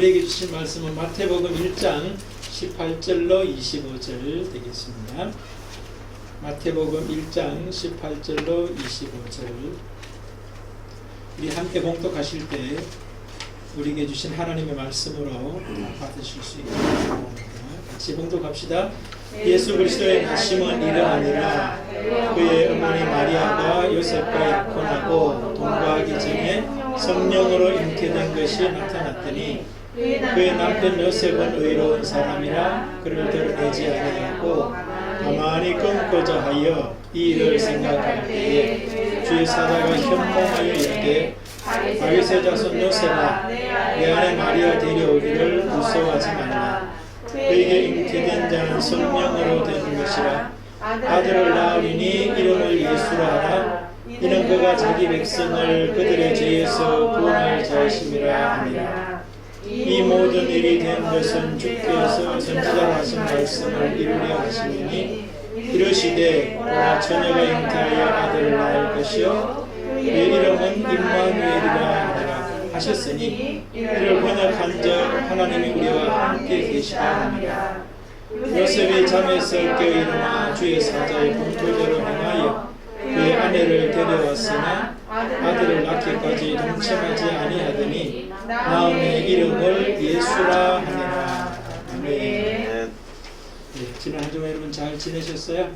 우리에게 주신 말씀은 마태복음 1장 18절로 25절 되겠습니다. 마태복음 1장 18절로 25절. 우리 함께 봉독하실 때 우리에게 주신 하나님의 말씀으로 받으실 수 있기를 바랍니다. 같이 봉독합시다. 예수 그리스도의 나심은 이러하니라. 그의 어머니 마리아가 요셉과 약혼하고 동거하기 전에 성령으로 잉태된 것이 나타났더니 그의 남편 요셉은 의로운 사람이라 그를 드러내지 아니하고 가만히 끊고자 하여 이 일을 생각할 때에 주의 사자가 현몽하여 이르되 다윗의 자손 요셉아 내 안에 마리아 데려오기를 무서워하지 말라. 그에게 잉태된 자는 성령으로 되는 것이라. 아들을 낳으리니 이름을 예수라 하라. 이는 그가 자기 백성을 그들의 죄에서 구원할 자이심이라 하니라. 이 모든 일이 된 것은 주께서 선지자로 하신 말씀을 이루려 하시니 이르시되 보라 처녀가 잉태하여 아들을 낳을 것이요 그의 이름은 임마누엘이라 하니라 하셨으니 이를 번역한 적 하나님이 우리와 함께 계시다 하니라. 요셉이 잠에서 깨어 일어나 주의 사자의 본토대로 행하여 그의 아내를 데려왔으나 아들을 낳기까지 동침하지 아니하더니 나음의 이름을 예수라 하니라. 아멘. 네, 지난 한 주 여러분 잘 지내셨어요?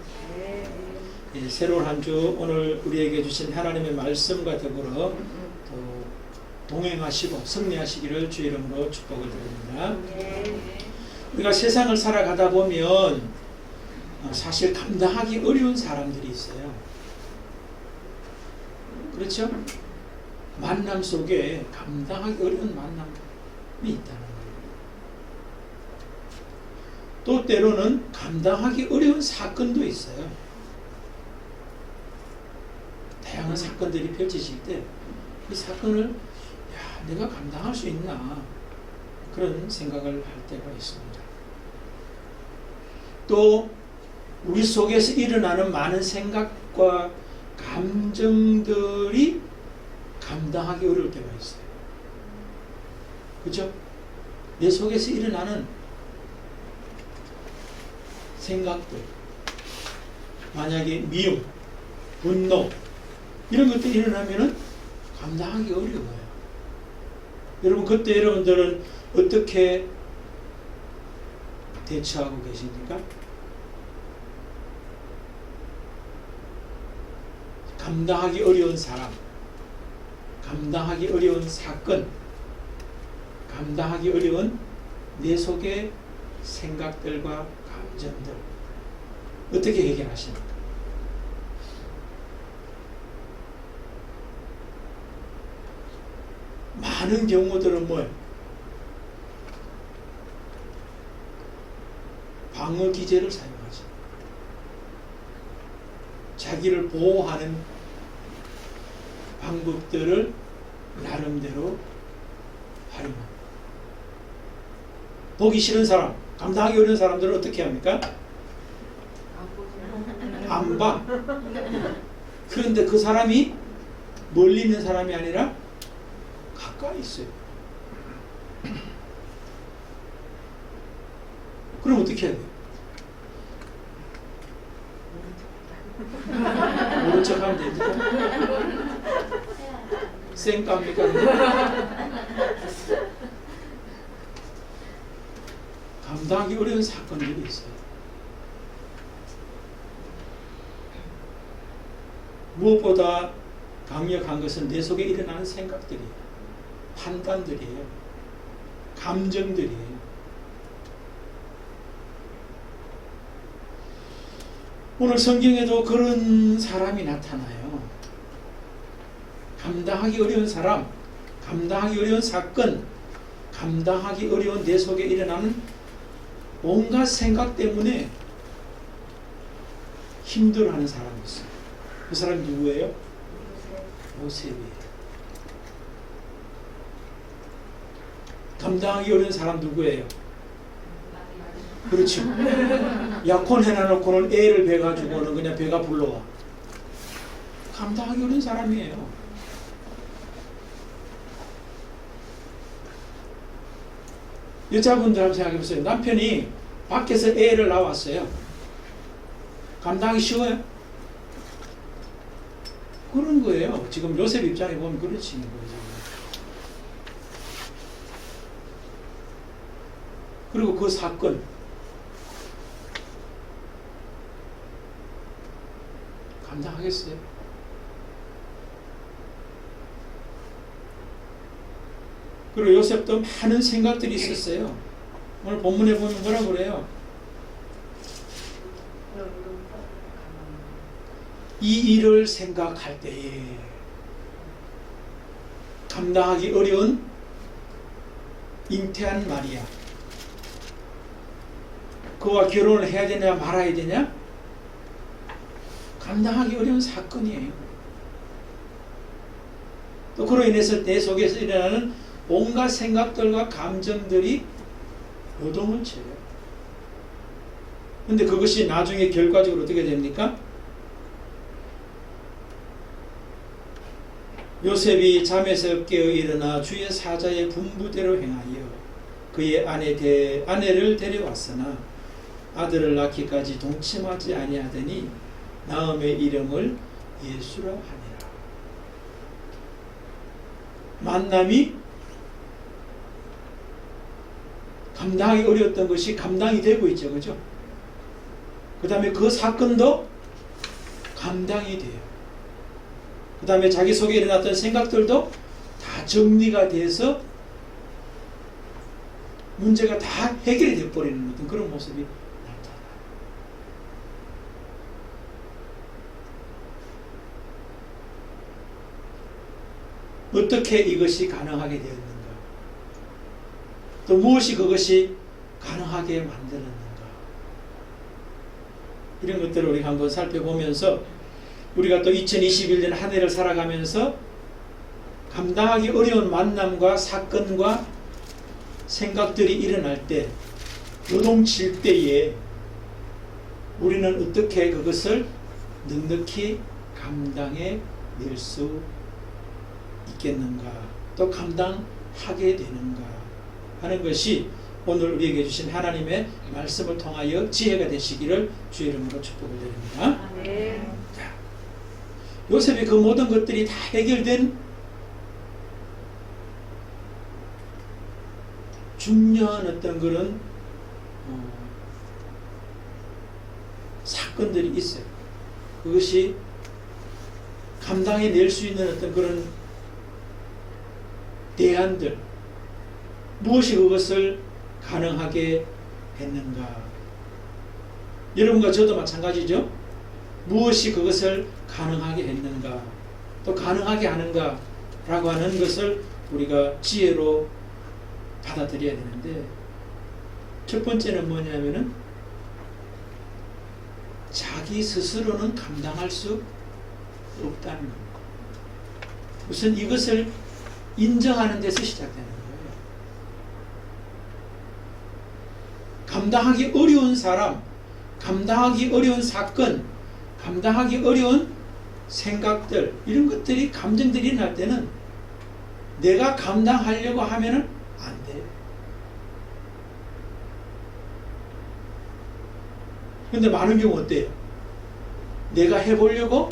네, 새로운 한 주 오늘 우리에게 주신 하나님의 말씀과 더불어 또 동행하시고 승리하시기를 주 이름으로 축복을 드립니다. 우리가 세상을 살아가다 보면 사실 감당하기 어려운 사람들이 있어요. 그렇죠? 만남 속에 감당하기 어려운 만남이 있다는 거예요. 또 때로는 감당하기 어려운 사건도 있어요. 다양한 사건들이 펼쳐질 때 이 사건을 내가 감당할 수 있나 그런 생각을 할 때가 있습니다. 또 우리 속에서 일어나는 많은 생각과 감정들이 감당하기 어려울 때가 있어요. 그렇죠? 내 속에서 일어나는 생각들, 만약에 미움, 분노 이런 것들이 일어나면은 감당하기 어려워요. 여러분 그때 여러분들은 어떻게 대처하고 계십니까? 감당하기 어려운 사람, 감당하기 어려운 사건, 감당하기 어려운 내 속의 생각들과 감정들 어떻게 해결하십니까? 많은 경우들은 뭐예요? 방어 기제를 사용하죠. 자기를 보호하는 방법들을 나름대로 활용합니다. 보기 싫은 사람, 감당하기 어려운 사람들은 어떻게 합니까? 안 봐. 그런데 그 사람이 멀리 있는 사람이 아니라 가까이 있어요. 그럼 어떻게 해야 돼요? 모른 척 하면 되죠. 쌩까입니까? 감당하기 어려운 사건들이 있어요. 무엇보다 강력한 것은 내 속에 일어나는 생각들이에요. 판단들이에요. 감정들이에요. 오늘 성경에도 그런 사람이 나타나요. 감당하기 어려운 사람, 감당하기 어려운 사건, 감당하기 어려운 내 속에 일어나는 온갖 생각 때문에 힘들어하는 사람이 있어요. 그 사람이 누구예요? 요셉이에요. 감당하기 어려운 사람 누구예요? 그렇죠. 약혼 해놔놓고는 애를 배가지고는 그냥 배가 불러와. 감당하기 어려운 사람이에요. 여자분들 한번 생각해 보세요. 남편이 밖에서 애를 낳았어요. 감당하기 쉬워요? 그런 거예요. 지금 요셉 입장에 보면 그렇지 거죠. 그리고 그 사건, 감당하겠어요? 그리고 요셉도 많은 생각들이 있었어요. 오늘 본문에 보면 뭐라 그래요? 이 일을 생각할 때에 감당하기 어려운 잉태한 마리아, 그와 결혼을 해야 되냐 말아야 되냐, 감당하기 어려운 사건이에요. 또 그로 인해서 내 속에서 일어나는 온갖 생각들과 감정들이 요동을 쳐요. 근데 그것이 나중에 결과적으로 어떻게 됩니까? 요셉이 잠에서 깨어 일어나 주의 사자의 분부대로 행하여 그의 아내를 데려왔으나 아들을 낳기까지 동침하지 아니하더니 나음의 이름을 예수라 하니라. 만남이 감당하기 어려웠던 것이 감당이 되고 있죠. 그죠? 그 다음에 그 사건도 감당이 돼요. 그 다음에 자기 속에 일어났던 생각들도 다 정리가 돼서 문제가 다 해결이 되어버리는 어떤 그런 모습이 나타나요. 어떻게 이것이 가능하게 되었는가? 또 무엇이 그것이 가능하게 만들었는가? 이런 것들을 우리가 한번 살펴보면서 우리가 또 2021년 한 해를 살아가면서 감당하기 어려운 만남과 사건과 생각들이 일어날 때, 요동칠 때에 우리는 어떻게 그것을 넉넉히 감당해 낼 수 있겠는가, 또 감당하게 되는가 하는 것이 오늘 우리에게 주신 하나님의 말씀을 통하여 지혜가 되시기를 주의 이름으로 축복을 드립니다. 네. 자, 요셉이 그 모든 것들이 다 해결된 중요한 어떤 그런 사건들이 있어요. 그것이 감당해 낼 수 있는 어떤 그런 대안들, 무엇이 그것을 가능하게 했는가? 여러분과 저도 마찬가지죠. 무엇이 그것을 가능하게 했는가, 또 가능하게 하는가 라고 하는 것을 우리가 지혜로 받아들여야 되는데, 첫 번째는 뭐냐면은 자기 스스로는 감당할 수 없다는 겁니다. 우선 이것을 인정하는 데서 시작되는 거예요. 감당하기 어려운 사람, 감당하기 어려운 사건, 감당하기 어려운 생각들, 이런 것들이, 감정들이 일어날 때는 내가 감당하려고 하면은 안 돼요. 근데 많은 경우 어때요? 내가 해보려고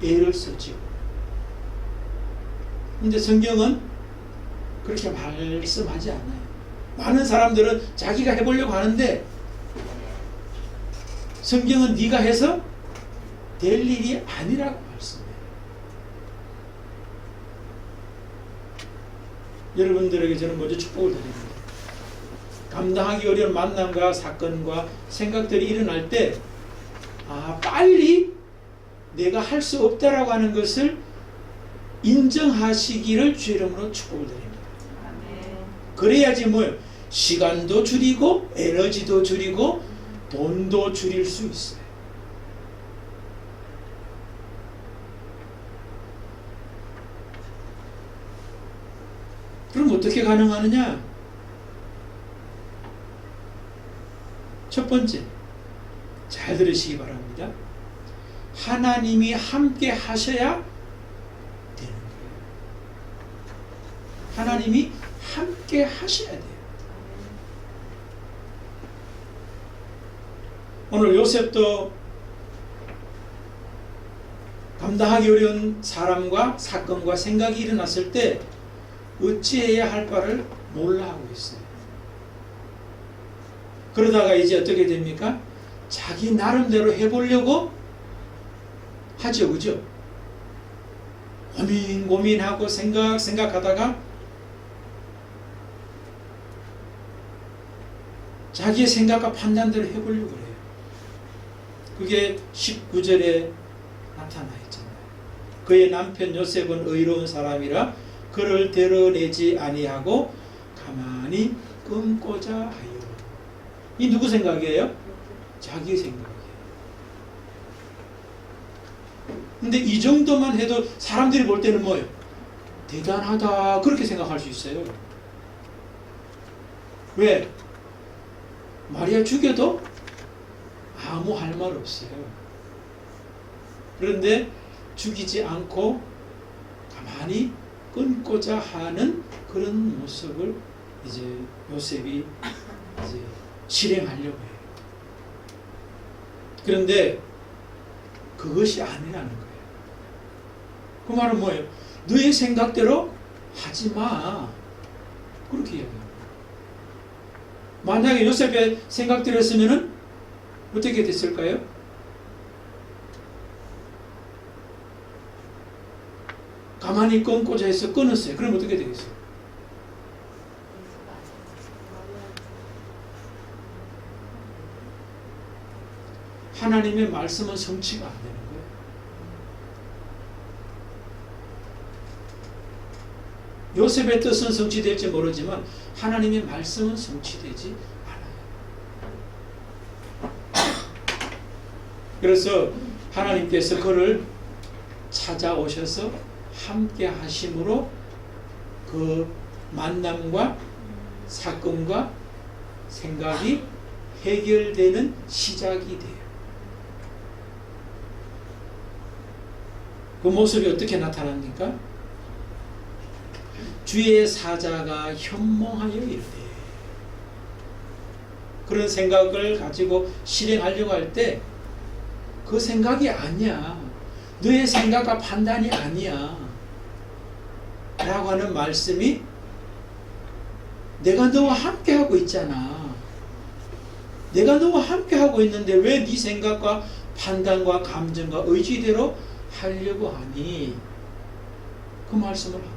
애를 쓰죠. 근데 성경은 그렇게 말씀하지 않아요. 많은 사람들은 자기가 해보려고 하는데 성경은 네가 해서 될 일이 아니라고 말씀해요. 여러분들에게 저는 먼저 축복을 드립니다. 감당하기 어려운 만남과 사건과 생각들이 일어날 때 빨리 내가 할 수 없다라고 하는 것을 인정하시기를 주의 이름으로 축복을 드립니다. 그래야지 시간도 줄이고 에너지도 줄이고 돈도 줄일 수 있어요. 그럼 어떻게 가능하느냐? 첫 번째, 잘 들으시기 바랍니다. 하나님이 함께 하셔야 되는 거예요. 하나님이 함께 하셔야 돼요. 오늘 요셉도 감당하기 어려운 사람과 사건과 생각이 일어났을 때 어찌해야 할 바를 몰라 하고 있어요. 그러다가 이제 어떻게 됩니까? 자기 나름대로 해보려고 하죠. 그죠? 고민하고 생각하다가 자기의 생각과 판단대로 해보려고 그래요. 그게 19절에 나타나 있잖아요. 그의 남편 요셉은 의로운 사람이라 그를 드러내지 아니하고 가만히 끊고자 하여. 이 누구 생각이에요? 자기 생각이에요. 근데 이 정도만 해도 사람들이 볼 때는 뭐예요? 대단하다 그렇게 생각할 수 있어요. 왜? 마리아 죽여도 아무 할 말 없어요. 그런데 죽이지 않고 가만히 끊고자 하는 그런 모습을 이제 요셉이 이제 실행하려고 해요. 그런데 그것이 아니라는 거예요. 그 말은 뭐예요? 너의 생각대로 하지 마. 그렇게 이야기합니다. 만약에 요셉의 생각대로 했으면 어떻게 됐을까요? 가만히 끊고자 해서 끊었어요. 그럼 어떻게 되겠어요? 하나님의 말씀은 성취가 안 되는 거예요. 요셉의 뜻은 성취될지 모르지만 하나님의 말씀은 성취되지 않아요. 그래서 하나님께서 그를 찾아오셔서 함께 하심으로 그 만남과 사건과 생각이 해결되는 시작이 돼요. 그 모습이 어떻게 나타납니까? 주의 사자가 현몽하여 이르되, 그런 생각을 가지고 실행하려고 할 때 그 생각이 아니야, 너의 생각과 판단이 아니야 라고 하는 말씀이 내가 너와 함께하고 있잖아. 내가 너와 함께하고 있는데 왜 네 생각과 판단과 감정과 의지대로 하려고 하니? 그 말씀을 합니다.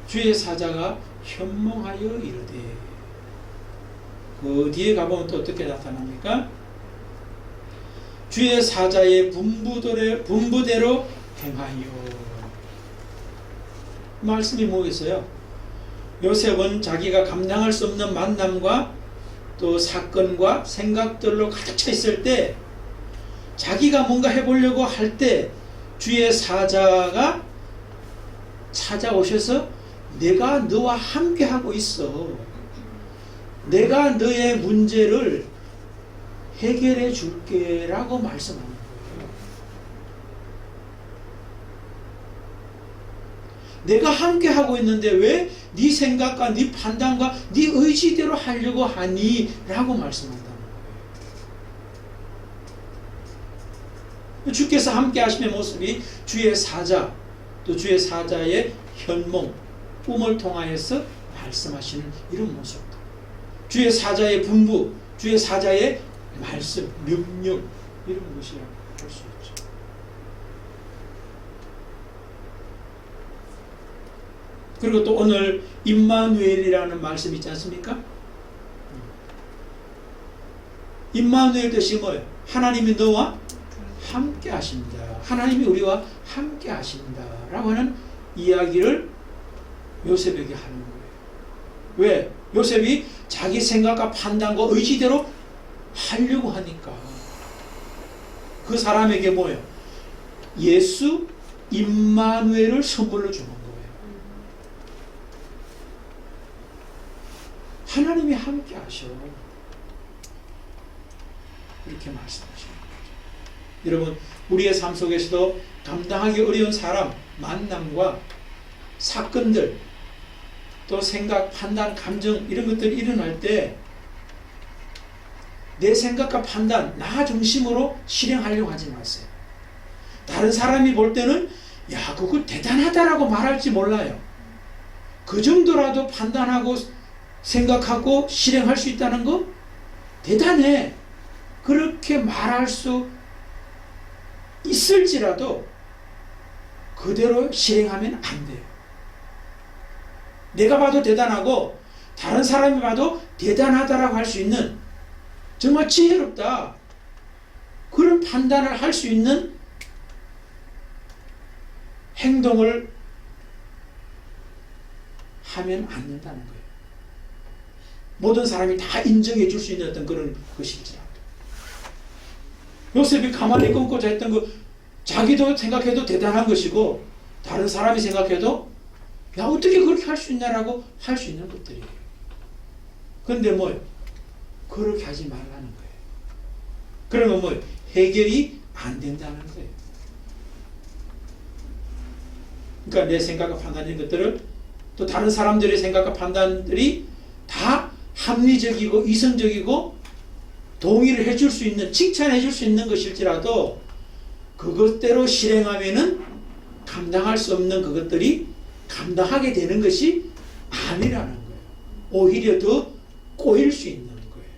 주의 사자가 현몽하여 이르되, 그 뒤에 가보면 또 어떻게 나타납니까? 주의 사자의 분부대로 행하여. 말씀이 뭐겠어요? 요셉은 자기가 감당할 수 없는 만남과 또 사건과 생각들로 가득 차 있을 때, 자기가 뭔가 해보려고 할 때 주의 사자가 찾아오셔서 내가 너와 함께 하고 있어, 내가 너의 문제를 해결해 줄게 라고 말씀하는 거예요. 내가 함께 하고 있는데 왜 네 생각과 네 판단과 네 의지대로 하려고 하니? 라고 말씀한다는 거예요. 주께서 함께 하심의 모습이 주의 사자, 또 주의 사자의 현몽, 꿈을 통하여서 말씀하시는 이런 모습입니다. 주의 사자의 분부, 주의 사자의 말씀, 명령, 이런 것이라고 할 수 있죠. 그리고 또 오늘 임마누엘이라는 말씀이 있지 않습니까? 임마누엘 뜻이 뭐예요? 하나님이 너와 함께 하신다, 하나님이 우리와 함께 하신다 라고 하는 이야기를 요셉에게 하는 거예요. 왜? 요셉이 자기 생각과 판단과 의지대로 하려고 하니까. 그 사람에게 뭐예요? 예수 임마누엘을 선물로 주는 거예요. 하나님이 함께 하셔, 이렇게 말씀하시는 거죠. 여러분, 우리의 삶 속에서도 감당하기 어려운 사람, 만남과 사건들, 또 생각, 판단, 감정, 이런 것들이 일어날 때 내 생각과 판단, 나 중심으로 실행하려고 하지 마세요. 다른 사람이 볼 때는 야, 그거 대단하다라고 말할지 몰라요. 그 정도라도 판단하고 생각하고 실행할 수 있다는 거 대단해. 그렇게 말할 수 있을지라도 그대로 실행하면 안 돼요. 내가 봐도 대단하고 다른 사람이 봐도 대단하다라고 할 수 있는, 정말 지혜롭다, 그런 판단을 할 수 있는 행동을 하면 안 된다는 거예요. 모든 사람이 다 인정해 줄 수 있는 어떤 그런 것일지라도. 요셉이 가만히 끊고자 했던 거, 자기도 생각해도 대단한 것이고 다른 사람이 생각해도 야, 어떻게 그렇게 할 수 있냐라고 할 수 있는 것들이에요. 그런데 뭐예요? 그렇게 하지 말라는 거예요. 그러면 뭐예요? 해결이 안 된다는 거예요. 그러니까 내 생각과 판단인 것들을, 또 다른 사람들의 생각과 판단들이 다 합리적이고 이성적이고 동의를 해줄 수 있는, 칭찬해 줄 수 있는 것일지라도 그것대로 실행하면은 감당할 수 없는 그것들이 감당하게 되는 것이 아니라는 거예요. 오히려 더 꼬일 수 있는 거예요.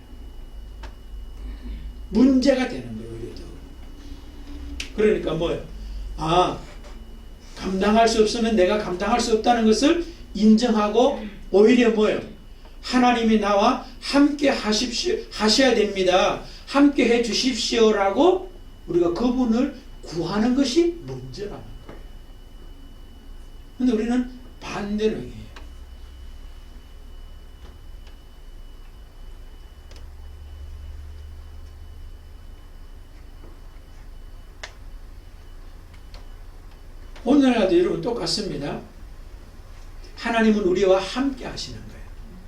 문제가 되는 거예요. 오히려 더. 그러니까 뭐예요? 감당할 수 없으면 내가 감당할 수 없다는 것을 인정하고 오히려 뭐예요? 하나님이 나와 함께 하셔야 됩니다. 함께 해 주십시오라고 우리가 그분을 구하는 것이 문제라는 거예요. 그런데 우리는 반대로 해요. 오늘날도 여러분 똑같습니다. 하나님은 우리와 함께 하시는 거예요.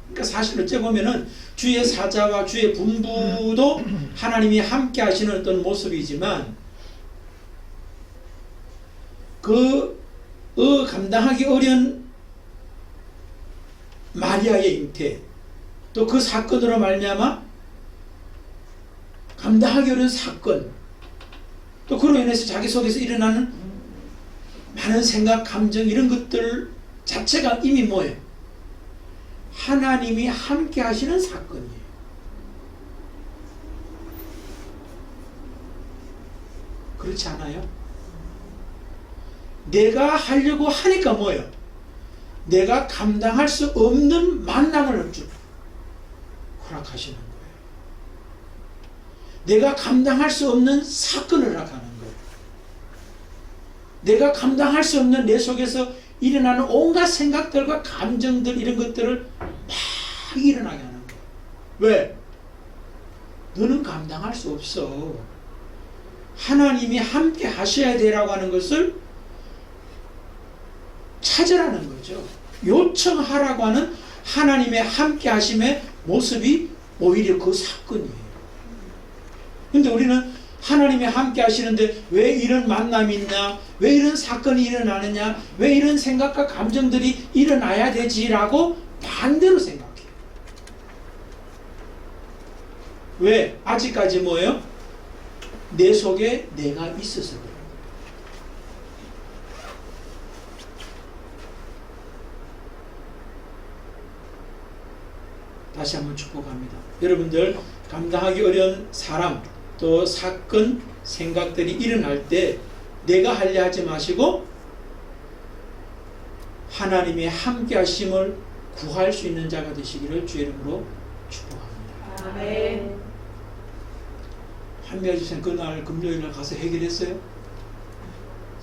그러니까 사실 어째 보면은 주의 사자와 주의 분부도 하나님이 함께 하시는 어떤 모습이지만 감당하기 어려운 마리아의 잉태, 또 그 사건으로 말미암아 감당하기 어려운 사건, 또 그로 인해서 자기 속에서 일어나는 많은 생각, 감정, 이런 것들 자체가 이미 뭐예요? 하나님이 함께 하시는 사건이에요. 그렇지 않아요? 내가 하려고 하니까 뭐예요? 내가 감당할 수 없는 만남을 허락하시는 거예요. 내가 감당할 수 없는 사건을 허락하는 거예요. 내가 감당할 수 없는 내 속에서 일어나는 온갖 생각들과 감정들, 이런 것들을 막 일어나게 하는 거예요. 왜? 너는 감당할 수 없어. 하나님이 함께 하셔야 되라고 하는 것을 찾으라는 거죠. 요청하라고 하는 하나님의 함께 하심의 모습이 오히려 그 사건이에요. 근데 우리는 하나님이 함께 하시는데 왜 이런 만남이 있냐? 왜 이런 사건이 일어나느냐? 왜 이런 생각과 감정들이 일어나야 되지라고 반대로 생각해요. 왜? 아직까지 뭐예요? 내 속에 내가 있어서 그래요. 다시 한번 축복합니다. 여러분들, 감당하기 어려운 사람, 또 사건, 생각들이 일어날 때 내가 하려 하지 마시고 하나님의 함께 하심을 구할 수 있는 자가 되시기를 주의 이름으로 축복합니다. 아멘. 한미아 집사님 그날 금요일날 가서 해결했어요?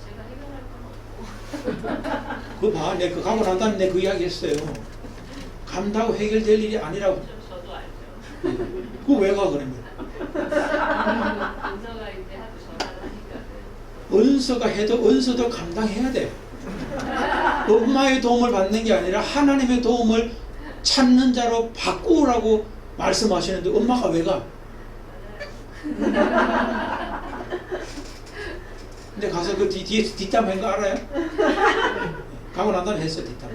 제가 해결할 건 없고. 그거 봐, 내가 가고 난 다음에 내가 그 이야기 했어요. 간다고 해결될 일이 아니라고. 저도 알죠. 그거 왜 가 그러면? 은서가 이제 하도 전화를 하니까. 은서가 해도 은서도 감당해야 돼. 엄마의 도움을 받는 게 아니라 하나님의 도움을 찾는 자로 바꾸라고 말씀하시는데 엄마가 왜 가? 근데 가서 그 뒤에 뒷담 한 거 알아요? 가고 난 다음에 했어, 뒷담.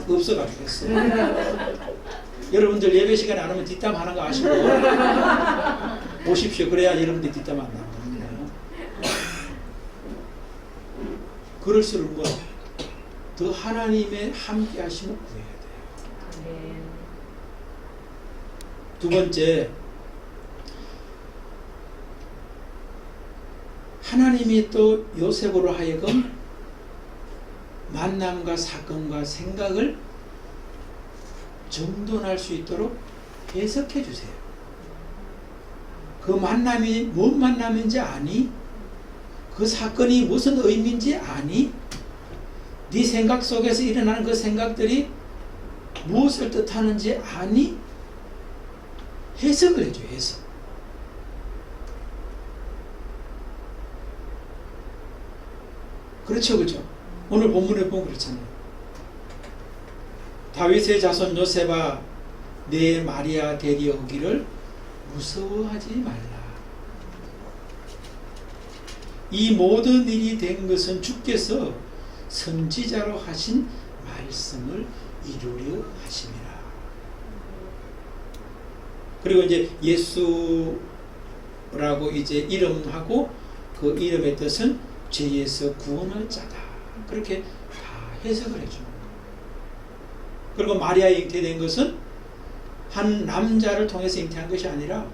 없어가지고 했어. 여러분들 예배 시간에 안 오면 뒷담 하는 거 아시고 오십시오. 그래야 여러분들 뒷담 안 나옵니다. 그럴수록 뭐 더 하나님의 함께 하심을 구해야 돼요. 두 번째, 하나님이 또 요셉으로 하여금 만남과 사건과 생각을 정돈할 수 있도록 해석해 주세요. 그 만남이 뭔 만남인지 아니? 그 사건이 무슨 의미인지 아니? 네 생각 속에서 일어나는 그 생각들이 무엇을 뜻하는지 아니? 해석을 해줘요. 해석. 그렇죠, 그렇죠. 오늘 본문에 보면 그렇잖아요. 다윗의 자손 요셉아, 내 마리아 데려오기를 무서워하지 말라. 이 모든 일이 된 것은 주께서 선지자로 하신 말씀을 이루려 하심이라. 그리고 이제 예수라고 이제 이름하고 그 이름의 뜻은 죄에서 구원할 자다. 그렇게 다 해석을 해줍니다. 그리고 마리아에 잉태된 것은 한 남자를 통해서 잉태한 것이 아니라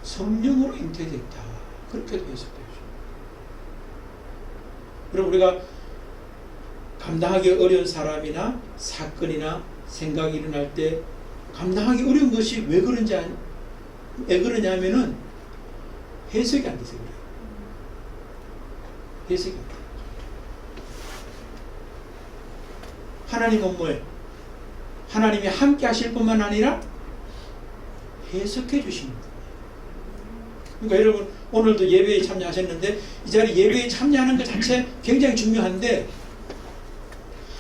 성령으로 잉태됐다. 그렇게도 해석되죠. 그럼 우리가 감당하기 어려운 사람이나 사건이나 생각이 일어날 때 감당하기 어려운 것이 왜 그러냐면은 해석이 안 돼서 그래요. 해석이 안 돼요. 하나님은 뭐예요? 하나님이 함께 하실 뿐만 아니라 해석해 주시는 거예요. 그러니까 여러분 오늘도 예배에 참여하셨는데 이 자리 예배에 참여하는 것 자체 굉장히 중요한데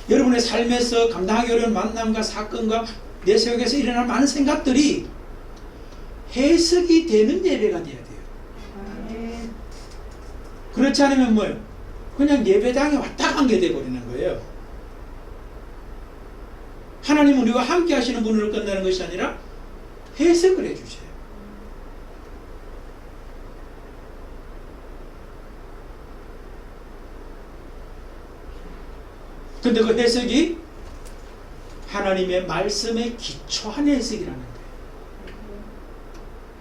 여러분의 삶에서 감당하기 어려운 만남과 사건과 내 속에서 일어나는 많은 생각들이 해석이 되는 예배가 돼야 돼요. 그렇지 않으면 뭐예요? 그냥 예배당에 왔다 간 게 돼버리는 거예요. 하나님은 우리와 함께 하시는 분으로 끝나는 것이 아니라 해석을 해주세요. 근데 그 해석이 하나님의 말씀에 기초한 해석이라는 거예요.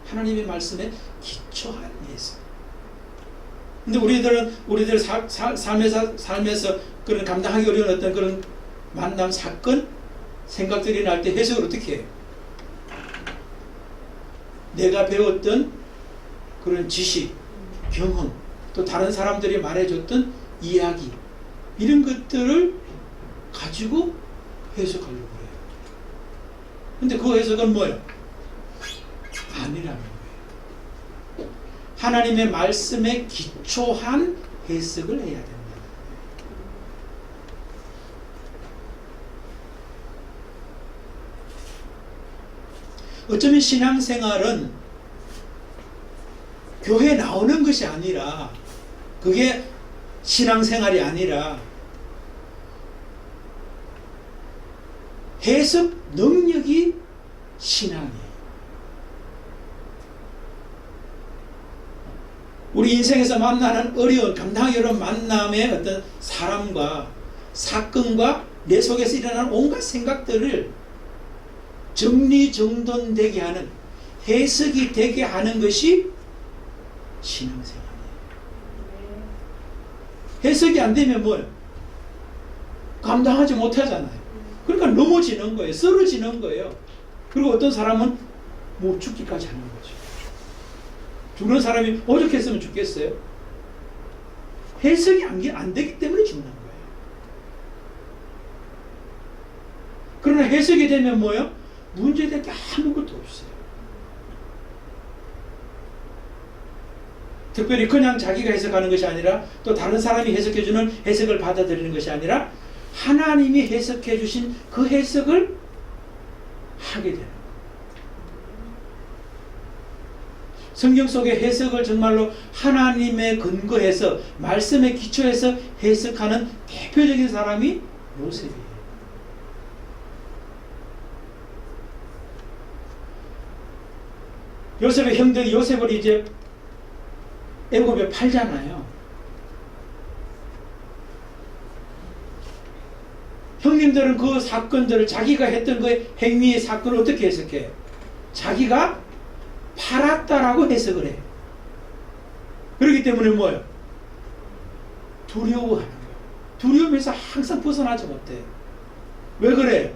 하나님의 말씀에 기초한 해석. 근데 우리들 삶에서 그런 감당하기 어려운 어떤 그런 만남, 사건, 생각들이 날 때 해석을 어떻게 해요? 내가 배웠던 그런 지식, 경험, 또 다른 사람들이 말해줬던 이야기, 이런 것들을 가지고 해석하려고 해요. 근데 그 해석은 뭐예요? 아니라는 거예요. 하나님의 말씀에 기초한 해석을 해야 된다. 어쩌면 신앙생활은 교회에 나오는 것이 아니라 그게 신앙생활이 아니라 해석 능력이 신앙이에요. 우리 인생에서 만나는 어려운, 감당하기 어려운 만남의 어떤 사람과 사건과 내 속에서 일어나는 온갖 생각들을 정리정돈되게 하는, 해석이 되게 하는 것이 신앙생활이에요. 해석이 안 되면 뭐예요? 감당하지 못하잖아요. 그러니까 넘어지는 거예요. 쓰러지는 거예요. 그리고 어떤 사람은 뭐 죽기까지 하는 거죠. 죽는 사람이 오죽했으면 죽겠어요? 해석이 안 되기 때문에 죽는 거예요. 그러나 해석이 되면 뭐예요? 문제될 게 아무것도 없어요. 특별히 그냥 자기가 해석하는 것이 아니라 또 다른 사람이 해석해주는 해석을 받아들이는 것이 아니라 하나님이 해석해 주신 그 해석을 하게 되는 거예요. 성경 속의 해석을 정말로 하나님의 근거해서 말씀에 기초해서 해석하는 대표적인 사람이 요셉이에요. 요셉의 형들이 요셉을 이제 애굽에 팔잖아요. 형님들은 그 사건들을 자기가 했던 그 행위의 사건을 어떻게 해석해요? 자기가 팔았다라고 해석을 해요. 그렇기 때문에 뭐예요? 두려워하는 거예요. 두려움에서 항상 벗어나지 못해요. 왜 그래요?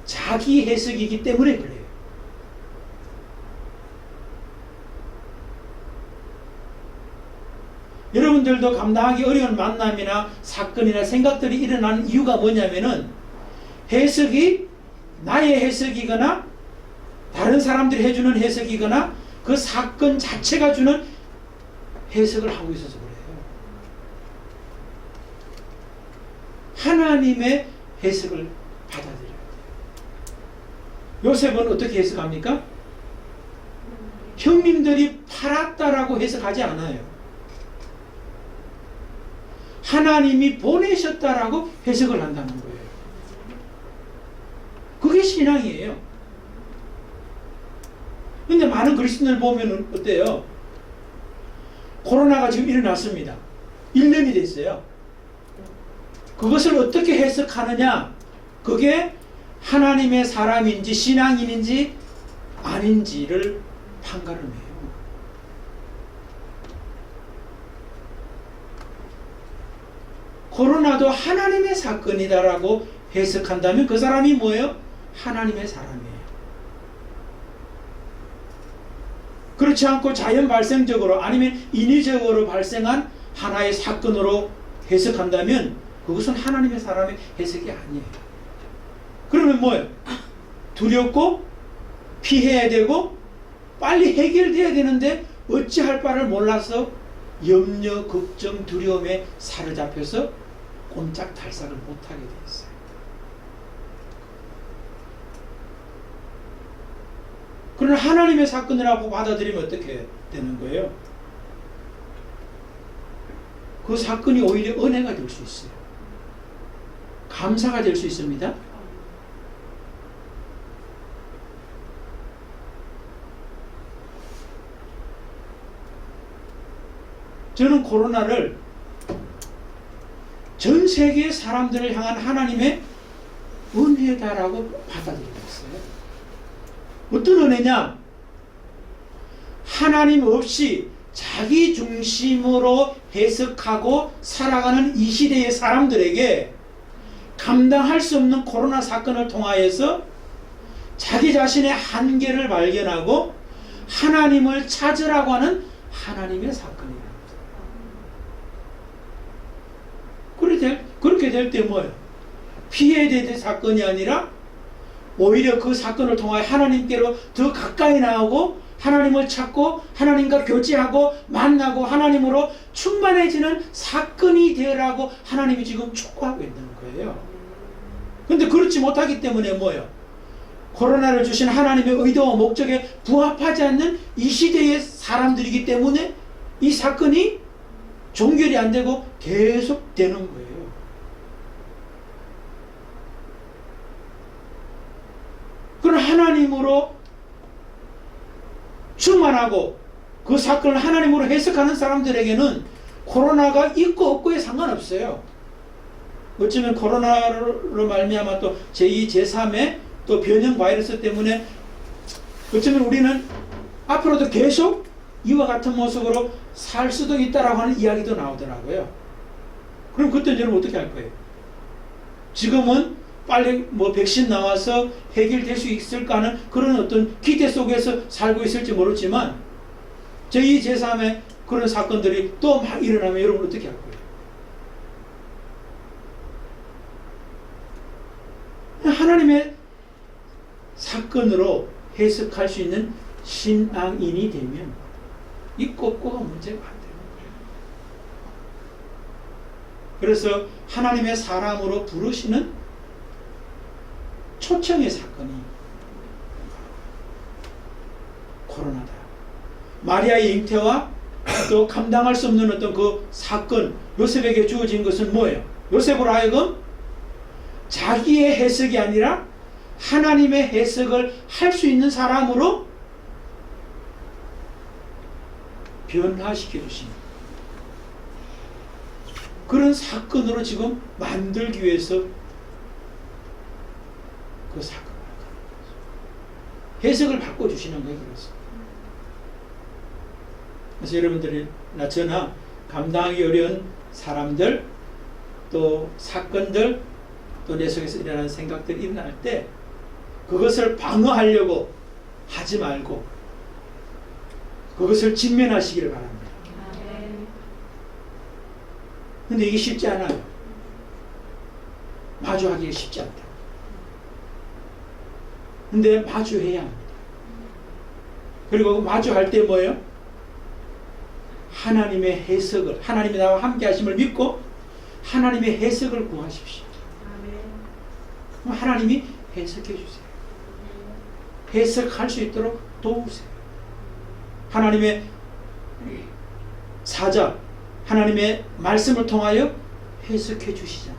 자기 해석이기 때문에 그래요. 여러분들도 감당하기 어려운 만남이나 사건이나 생각들이 일어나는 이유가 뭐냐면은 해석이 나의 해석이거나 다른 사람들이 해주는 해석이거나 그 사건 자체가 주는 해석을 하고 있어서 그래요. 하나님의 해석을 받아들여야 돼요. 요셉은 어떻게 해석합니까? 형님들이 팔았다라고 해석하지 않아요. 하나님이 보내셨다라고 해석을 한다는 거예요. 그게 신앙이에요. 근데 많은 그리스도인들 보면 어때요? 코로나가 지금 일어났습니다. 1년이 됐어요. 그것을 어떻게 해석하느냐? 그게 하나님의 사람인지 신앙인인지 아닌지를 판가름해요. 코로나도 하나님의 사건이다라고 해석한다면 그 사람이 뭐예요? 하나님의 사람이에요. 그렇지 않고 자연 발생적으로 아니면 인위적으로 발생한 하나의 사건으로 해석한다면 그것은 하나님의 사람의 해석이 아니에요. 그러면 뭐예요? 두렵고 피해야 되고 빨리 해결돼야 되는데 어찌할 바를 몰라서 염려, 걱정, 두려움에 사로잡혀서 꼼짝달싹을 못하게 돼 있어요. 그러나 하나님의 사건이라고 받아들이면 어떻게 되는 거예요? 그 사건이 오히려 은혜가 될 수 있어요. 감사가 될 수 있습니다. 저는 코로나를 전 세계 사람들을 향한 하나님의 은혜다라고 받아들이고 있어요. 어떤 은혜냐? 하나님 없이 자기 중심으로 해석하고 살아가는 이 시대의 사람들에게 감당할 수 없는 코로나 사건을 통하여서 자기 자신의 한계를 발견하고 하나님을 찾으라고 하는 하나님의 사건이에요. 그렇게 될 때 뭐예요? 피해야 될 사건이 아니라 오히려 그 사건을 통하여 하나님께로 더 가까이 나오고 하나님을 찾고 하나님과 교제하고 만나고 하나님으로 충만해지는 사건이 되라고 하나님이 지금 촉구하고 있는 거예요. 그런데 그렇지 못하기 때문에 뭐예요? 코로나를 주신 하나님의 의도와 목적에 부합하지 않는 이 시대의 사람들이기 때문에 이 사건이 종결이 안 되고 계속 되는 거예요. 그런 하나님으로 충만하고 그 사건을 하나님으로 해석하는 사람들에게는 코로나가 있고 없고에 상관없어요. 어쩌면 코로나로 말미암아 또 제2, 제3의 또 변형 바이러스 때문에 어쩌면 우리는 앞으로도 계속 이와 같은 모습으로 살 수도 있다라고 하는 이야기도 나오더라고요. 그럼 그때 여러분 어떻게 할 거예요? 지금은 빨리 뭐 백신 나와서 해결될 수 있을까 하는 그런 어떤 기대 속에서 살고 있을지 모르지만 제2, 제3의 그런 사건들이 또 막 일어나면 여러분 어떻게 할 거예요? 하나님의 사건으로 해석할 수 있는 신앙인이 되면 있고 없고가 문제가 안 되는 거예요. 그래서 하나님의 사람으로 부르시는 초청의 사건이 코로나다. 마리아의 잉태와 또 감당할 수 없는 어떤 그 사건, 요셉에게 주어진 것은 뭐예요? 요셉으로 하여금 자기의 해석이 아니라 하나님의 해석을 할 수 있는 사람으로 변화시켜 주십니다. 그런 사건으로 지금 만들기 위해서 그 사건을 해석을 바꿔주시는 거예요. 그래서 여러분들이 저나 감당하기 어려운 사람들 또 사건들 또 내 속에서 일어나는 생각들이 일어날 때 그것을 방어하려고 하지 말고 그것을 직면하시기를 바랍니다. 근데 이게 쉽지 않아요. 마주하기가 쉽지 않다. 근데 마주해야 합니다. 그리고 마주할 때 뭐예요? 하나님의 해석을, 하나님이 나와 함께 하심을 믿고 하나님의 해석을 구하십시오. 그럼 하나님이 해석해 주세요. 해석할 수 있도록 도우세요. 하나님의 사자, 하나님의 말씀을 통하여 해석해 주시잖아요.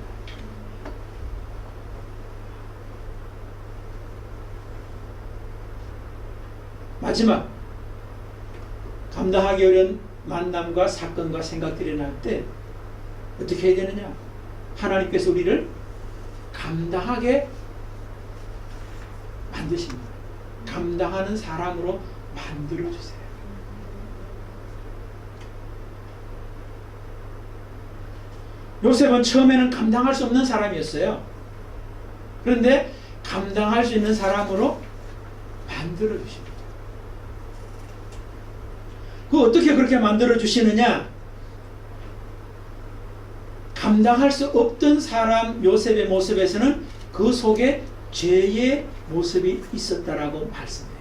마지막, 감당하기 어려운 만남과 사건과 생각들이 날 때 어떻게 해야 되느냐? 하나님께서 우리를 감당하게 만드십니다. 감당하는 사람으로 만들어주세요. 요셉은 처음에는 감당할 수 없는 사람이었어요. 그런데 감당할 수 있는 사람으로 만들어주십니다. 그 어떻게 그렇게 만들어주시느냐? 감당할 수 없던 사람 요셉의 모습에서는 그 속에 죄의 모습이 있었다라고 말씀해요.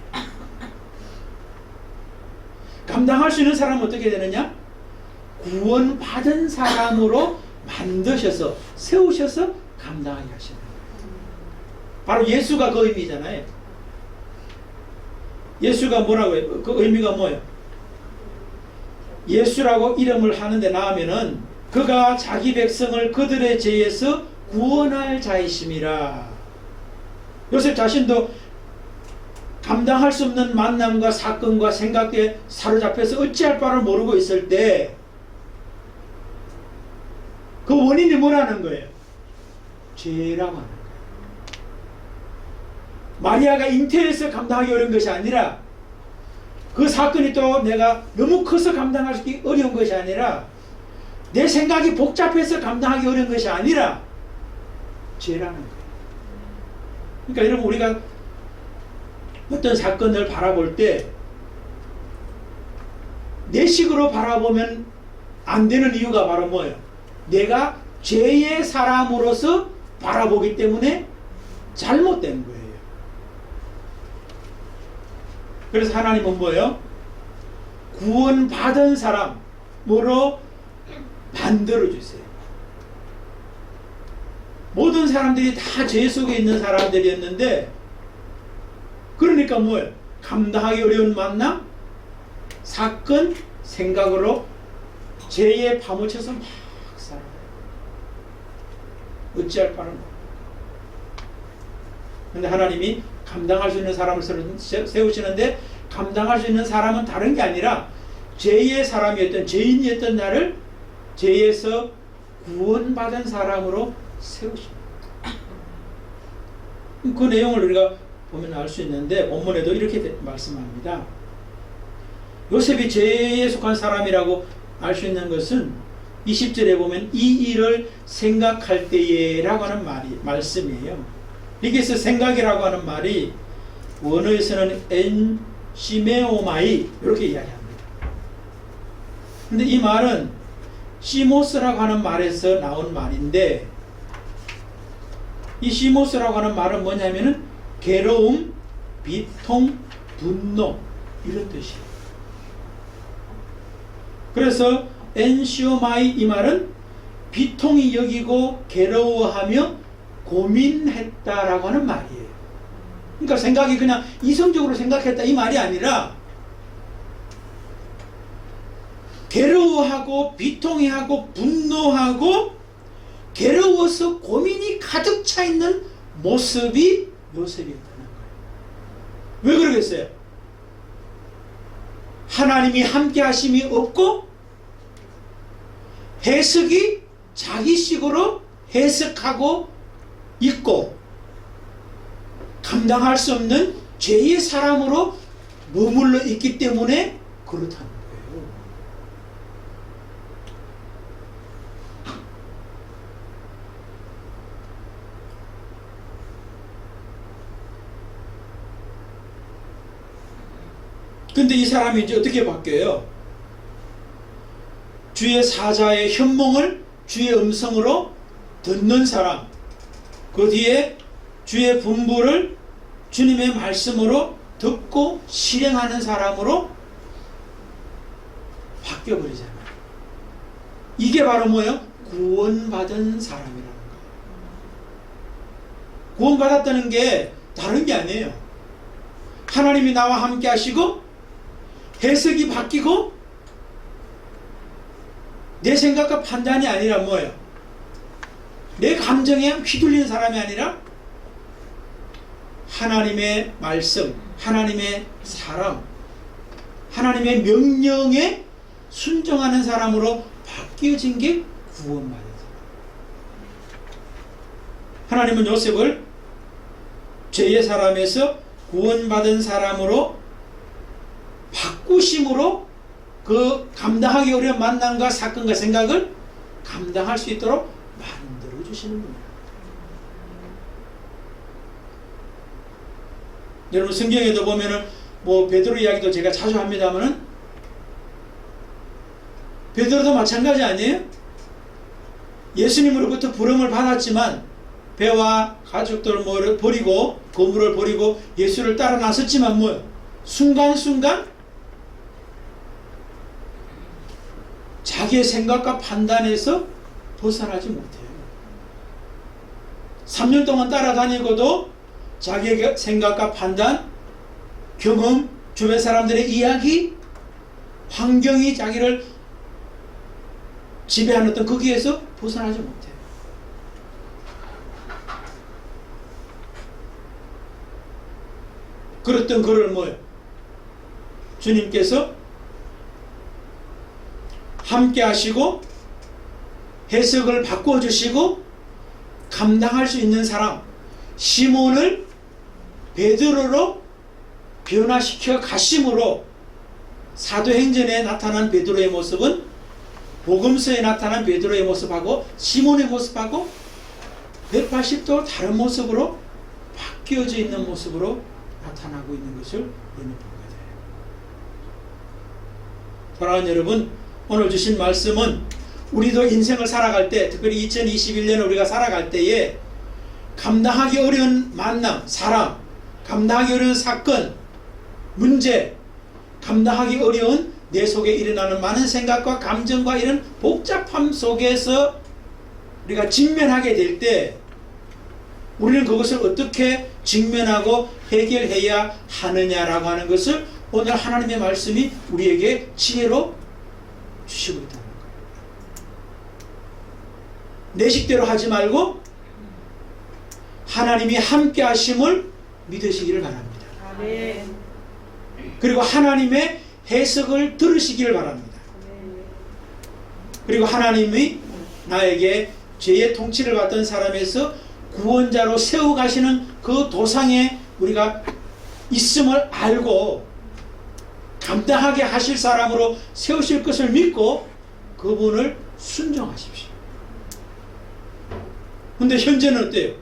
감당할 수 있는 사람은 어떻게 되느냐? 구원받은 사람으로 만드셔서 세우셔서 감당하게 하시는 거예요. 바로 예수가 그 의미잖아요. 예수가 뭐라고 해요? 그 의미가 뭐예요? 예수라고 이름을 하는데 나오면은 그가 자기 백성을 그들의 죄에서 구원할 자이심이라. 요셉 자신도 감당할 수 없는 만남과 사건과 생각에 사로잡혀서 어찌할 바를 모르고 있을 때 그 원인이 뭐라는 거예요? 죄라고 하는 거예요. 마리아가 잉태해서 감당하기 어려운 것이 아니라 그 사건이 또 내가 너무 커서 감당하기 어려운 것이 아니라 내 생각이 복잡해서 감당하기 어려운 것이 아니라 죄라는 거예요. 그러니까 여러분 우리가 어떤 사건을 바라볼 때 내 식으로 바라보면 안 되는 이유가 바로 뭐예요? 내가 죄의 사람으로서 바라보기 때문에 잘못된 거예요. 그래서 하나님은 뭐예요? 구원받은 사람으로 만들어주세요. 모든 사람들이 다 죄 속에 있는 사람들이었는데 그러니까 뭐예요? 감당하기 어려운 만남, 사건, 생각으로 죄에 파묻혀서 막 살아요. 어찌할 바를 모르고. 그런데 하나님이 감당할 수 있는 사람을 세우시는데 감당할 수 있는 사람은 다른 게 아니라 죄의 사람이었던 죄인이었던 나를 죄에서 구원받은 사람으로 세우십니다. 그 내용을 우리가 보면 알 수 있는데 본문에도 이렇게 말씀합니다. 요셉이 죄에 속한 사람이라고 알 수 있는 것은 20절에 보면 이 일을 생각할 때에 라고 하는 말씀이에요. 여기서 생각이라고 하는 말이 원어에서는 엔시메오마이 이렇게 이야기합니다. 근데 이 말은 시모스라고 하는 말에서 나온 말인데 이 시모스라고 하는 말은 뭐냐면은 괴로움, 비통, 분노 이런 뜻이에요. 그래서 엔시오마이 이 말은 비통이 여기고 괴로워하며 고민했다라고 하는 말이에요. 그러니까 생각이 그냥 이성적으로 생각했다 이 말이 아니라 괴로워하고 비통해하고 분노하고 괴로워서 고민이 가득 차 있는 모습이 요셉이었다는 거예요. 왜 그러겠어요? 하나님이 함께 하심이 없고 해석이 자기식으로 해석하고 있고 감당할 수 없는 죄의 사람으로 머물러 있기 때문에 그렇다는 거예요. 근데 이 사람이 이제 어떻게 바뀌어요? 주의 사자의 현몽을 주의 음성으로 듣는 사람, 그 뒤에 주의 분부를 주님의 말씀으로 듣고 실행하는 사람으로 바뀌어버리잖아요. 이게 바로 뭐예요? 구원받은 사람이라는 거예요. 구원받았다는 게 다른 게 아니에요. 하나님이 나와 함께 하시고 해석이 바뀌고 내 생각과 판단이 아니라 뭐예요? 내 감정에 휘둘리는 사람이 아니라 하나님의 말씀, 하나님의 사람, 하나님의 명령에 순종하는 사람으로 바뀌어진 게 구원받은 사람. 하나님은 요셉을 죄의 사람에서 구원받은 사람으로 바꾸심으로 그 감당하기 어려운 만남과 사건과 생각을 감당할 수 있도록 만들어 주시는 분이에요. 여러분 성경에도 보면은 뭐 베드로 이야기도 제가 자주 합니다만은 베드로도 마찬가지 아니에요? 예수님으로부터 부름을 받았지만 배와 가족들을 버리고 거물을 버리고 예수를 따라 나섰지만 뭐요? 순간순간 자기의 생각과 판단에서 벗어나지 못해요. 3년 동안 따라다니고도 자기의 생각과 판단, 경험, 주변 사람들의 이야기, 환경이 자기를 지배하는 어떤 거기에서 벗어나지 못해요. 그랬던 그를 뭐예요? 주님께서 함께 하시고 해석을 바꿔주시고 감당할 수 있는 사람 시몬을 베드로로 변화시켜 가심으로 사도행전에 나타난 베드로의 모습은 복음서에 나타난 베드로의 모습하고 시몬의 모습하고 180도 다른 모습으로 바뀌어져 있는 모습으로 나타나고 있는 것을 우리는 보게 돼요. 사랑하는 여러분, 오늘 주신 말씀은 우리도 인생을 살아갈 때, 특별히 2021년을 우리가 살아갈 때에 감당하기 어려운 만남, 사람, 감당하기 어려운 사건, 문제, 감당하기 어려운 내 속에 일어나는 많은 생각과 감정과 이런 복잡함 속에서 우리가 직면하게 될 때 우리는 그것을 어떻게 직면하고 해결해야 하느냐라고 하는 것을 오늘 하나님의 말씀이 우리에게 지혜로 주시고 있다는 거예요. 내 식대로 하지 말고 하나님이 함께 하심을 믿으시기를 바랍니다. 아멘. 그리고 하나님의 해석을 들으시기를 바랍니다. 그리고 하나님이 나에게 죄의 통치를 받던 사람에서 구원자로 세워가시는 그 도상에 우리가 있음을 알고 감당하게 하실 사람으로 세우실 것을 믿고 그분을 순종하십시오. 근데 현재는 어때요?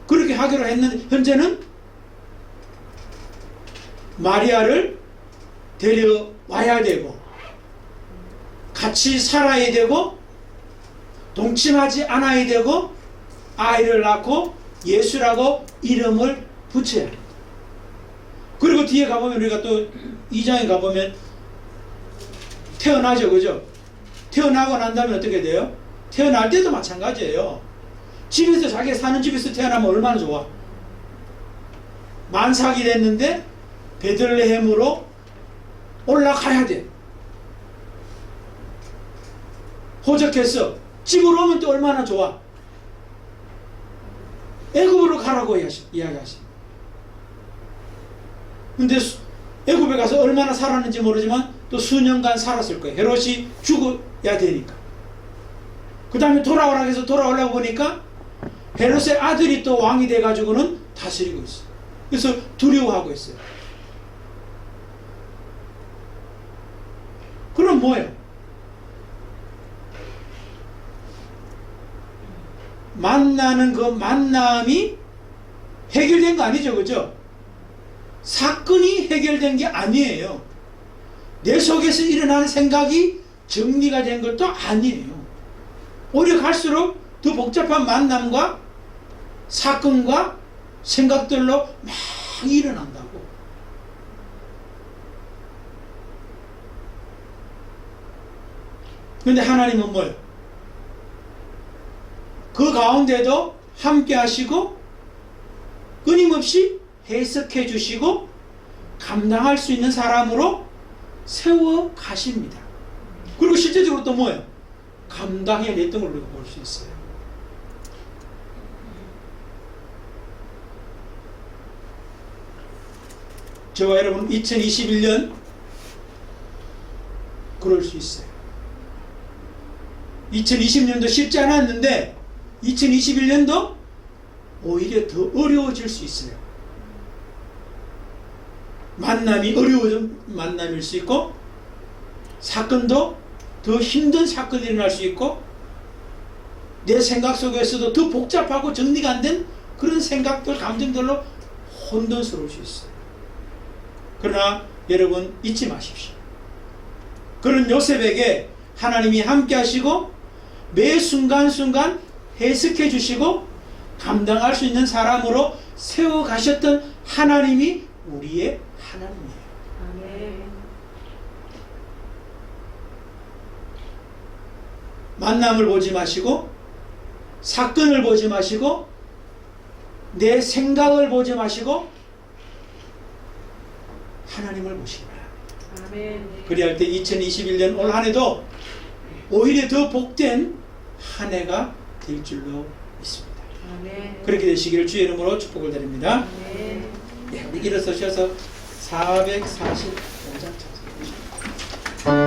그렇게 하기로 했는데 현재는 마리아를 데려와야 되고 같이 살아야 되고 동침하지 않아야 되고 아이를 낳고 예수라고 이름을 붙여야 합니다. 그리고 뒤에 가보면 우리가 또 2장에 가보면 태어나죠, 그죠? 태어나고 난 다음에 어떻게 돼요? 태어날 때도 마찬가지예요. 집에서 자기가 사는 집에서 태어나면 얼마나 좋아. 만삭이 됐는데 베들레헴으로 올라가야 돼. 호적했어. 집으로 오면 또 얼마나 좋아. 애굽으로 가라고 이야기하시. 근데 애굽에 가서 얼마나 살았는지 모르지만 또 수년간 살았을 거예요. 헤롯이 죽어야 되니까. 그 다음에 돌아오라 해서 돌아오려고 보니까 헤롯의 아들이 또 왕이 돼가지고는 다스리고 있어요. 그래서 두려워하고 있어요. 그럼 뭐예요? 만나는 그 만남이 해결된 거 아니죠, 그죠? 사건이 해결된 게 아니에요. 내 속에서 일어나는 생각이 정리가 된 것도 아니에요. 오히려 갈수록 더 복잡한 만남과 사건과 생각들로 막 일어난다고. 그런데 하나님은 뭐예요? 그 가운데도 함께 하시고 끊임없이 해석해 주시고 감당할 수 있는 사람으로 세워 가십니다. 그리고 실제적으로 또 뭐예요? 감당해냈던 걸 우리가 볼 수 있어요. 저와 여러분 2021년 그럴 수 있어요. 2020년도 쉽지 않았는데 2021년도 오히려 더 어려워질 수 있어요. 만남이 어려워진 만남일 수 있고 사건도 더 힘든 사건이 일어날 수 있고 내 생각 속에서도 더 복잡하고 정리가 안 된 그런 생각들, 감정들로 혼돈스러울 수 있어요. 그러나 여러분 잊지 마십시오. 그런 요셉에게 하나님이 함께 하시고 매 순간순간 해석해 주시고 감당할 수 있는 사람으로 세워 가셨던 하나님이 우리의 하나님이에요. 아멘. 만남을 보지 마시고 사건을 보지 마시고 내 생각을 보지 마시고 하나님을 보시기 바랍니다. 아멘. 그리할 때 2021년 올 한 해도 오히려 더 복된 한 해가 될 줄로 믿습니다. 아멘. 그렇게 되시기를 주의 이름으로 축복을 드립니다. 아멘. 네, 우리 일어서셔서 445장 찬송.